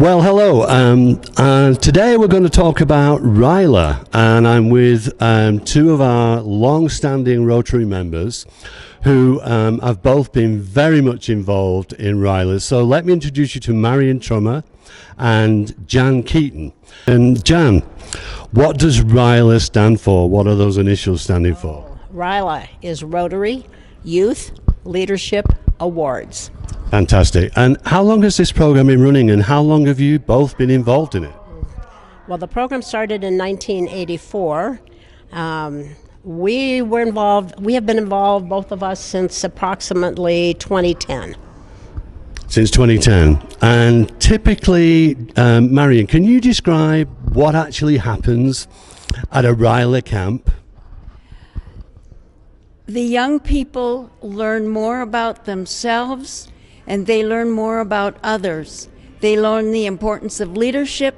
Well, hello. Today we're going to talk about RYLA, and I'm with two of our long-standing Rotary members who have both been very much involved in RYLA. So let me introduce you to Marion Trummer and Jan Keaton. And Jan, what does RYLA stand for? What are those initials standing for? RYLA is Rotary Youth Leadership Awards. Fantastic. And how long has this program been running, and how long have you both been involved in it? Well, the program started in 1984. We have been involved, both of us, since approximately 2010. Since 2010. And typically, Marion, can you describe what actually happens at a RYLA camp? The young people learn more about themselves, and they learn more about others. They learn the importance of leadership,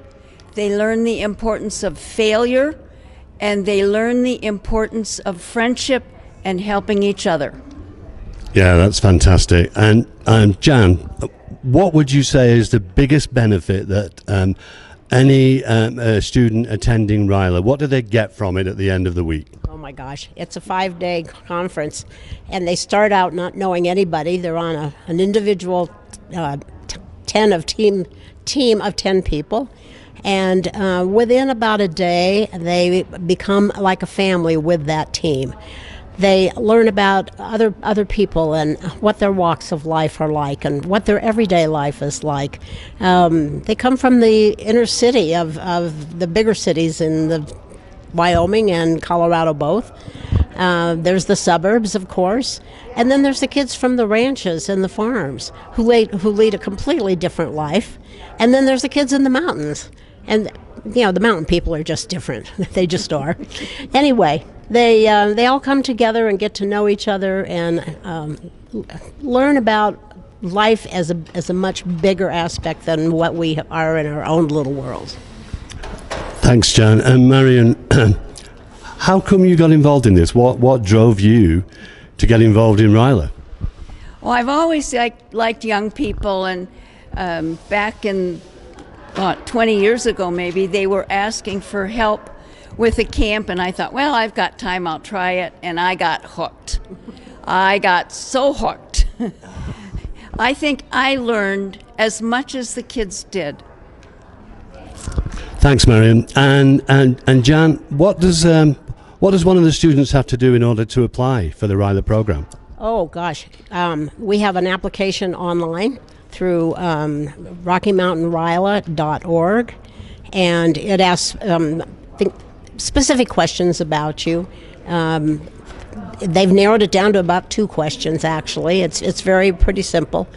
they learn the importance of failure, and they learn the importance of friendship and helping each other. Yeah, that's fantastic. And Jan, what would you say is the biggest benefit that any student attending RYLA, what do they get from it at the end of the week? Oh my gosh, it's a 5-day conference, and they start out not knowing anybody. They're on an individual team of 10 people, and within about a day, they become like a family with that team. They learn about other people and what their walks of life are like and what their everyday life is like. They come from the inner city of the bigger cities in the Wyoming and Colorado both. There's the suburbs, of course, and then there's the kids from the ranches and the farms who lead a completely different life. And then there's the kids in the mountains, and the mountain people are just different. They just are. Anyway, they all come together and get to know each other and learn about life as a much bigger aspect than what we are in our own little world. Thanks, Jan. And Marion, how come you got involved in this? What drove you to get involved in RYLA? Well, I've always liked young people, and back in 20 years ago maybe, they were asking for help with a camp, and I thought, well, I've got time, I'll try it, and I got hooked. I got so hooked. I think I learned as much as the kids did. Thanks, Marion. And Jan, what does one of the students have to do in order to apply for the RYLA program? Oh gosh, we have an application online through RockyMountainRYLA.org, and it asks specific questions about you. They've narrowed it down to about 2 questions, actually. It's pretty simple.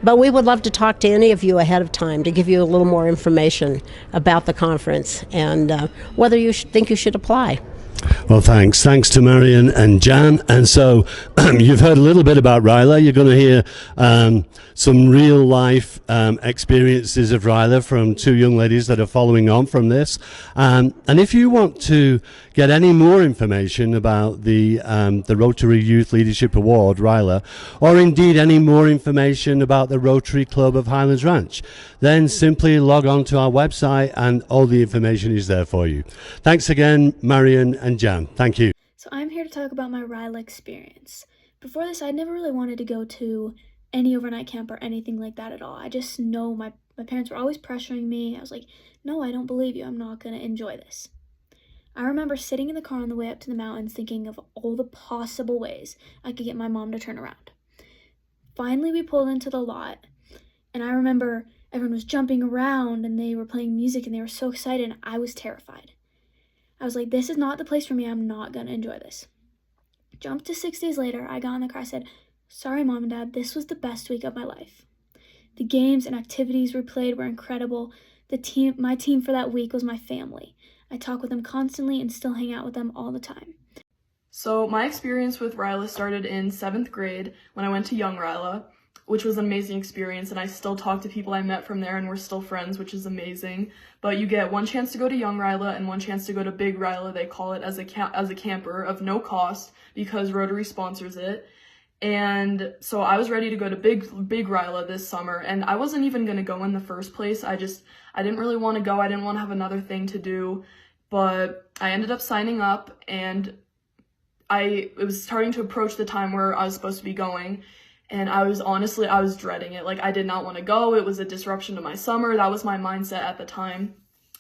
But we would love to talk to any of you ahead of time to give you a little more information about the conference and whether you think you should apply. Well, thanks. Thanks to Marion and Jan. And so you've heard a little bit about RYLA. You're going to hear some real-life experiences of RYLA from 2 young ladies that are following on from this. And if you want to get any more information about the Rotary Youth Leadership Award, RYLA, or indeed any more information about the Rotary Club of Highlands Ranch, then simply log on to our website and all the information is there for you. Thanks again, Marion and Jan. Thank you. So I'm here to talk about my RYLA experience. Before this, I'd never really wanted to go to any overnight camp or anything like that at all. I just know my parents were always pressuring me. I was like, no, I don't believe you. I'm not going to enjoy this. I remember sitting in the car on the way up to the mountains thinking of all the possible ways I could get my mom to turn around. Finally, we pulled into the lot, and I remember everyone was jumping around and they were playing music and they were so excited, and I was terrified. I was like, this is not the place for me. I'm not going to enjoy this. Jumped to 6 days later, I got in the car, I said, sorry, Mom and Dad, this was the best week of my life. The games and activities we played were incredible. My team for that week was my family. I talk with them constantly and still hang out with them all the time. So my experience with RYLA started in 7th grade when I went to Young RYLA, which was an amazing experience, and I still talk to people I met from there and we're still friends, which is amazing. But you get 1 chance to go to Young RYLA and 1 chance to go to Big RYLA, they call it, as a camper of no cost because Rotary sponsors it. And so I was ready to go to big RYLA this summer, and I wasn't even going to go in the first place. I didn't really want to go. I didn't want to have another thing to do, but I ended up signing up, and it was starting to approach the time where I was supposed to be going, and I was dreading it. Like, I did not want to go. It was a disruption to my summer. That was my mindset at the time.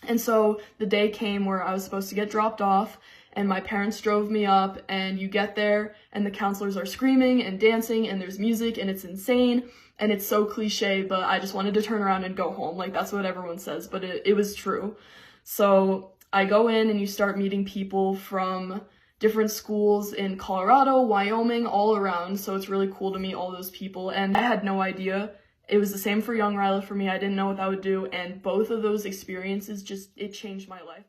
And so the day came where I was supposed to get dropped off, and my parents drove me up, and you get there and the counselors are screaming and dancing and there's music and it's insane and it's so cliche, but I just wanted to turn around and go home. Like, that's what everyone says, but it was true. So I go in and you start meeting people from different schools in Colorado, Wyoming, all around. So it's really cool to meet all those people, and I had no idea. It was the same for Young RYLA for me. I didn't know what that would do, and both of those experiences it changed my life.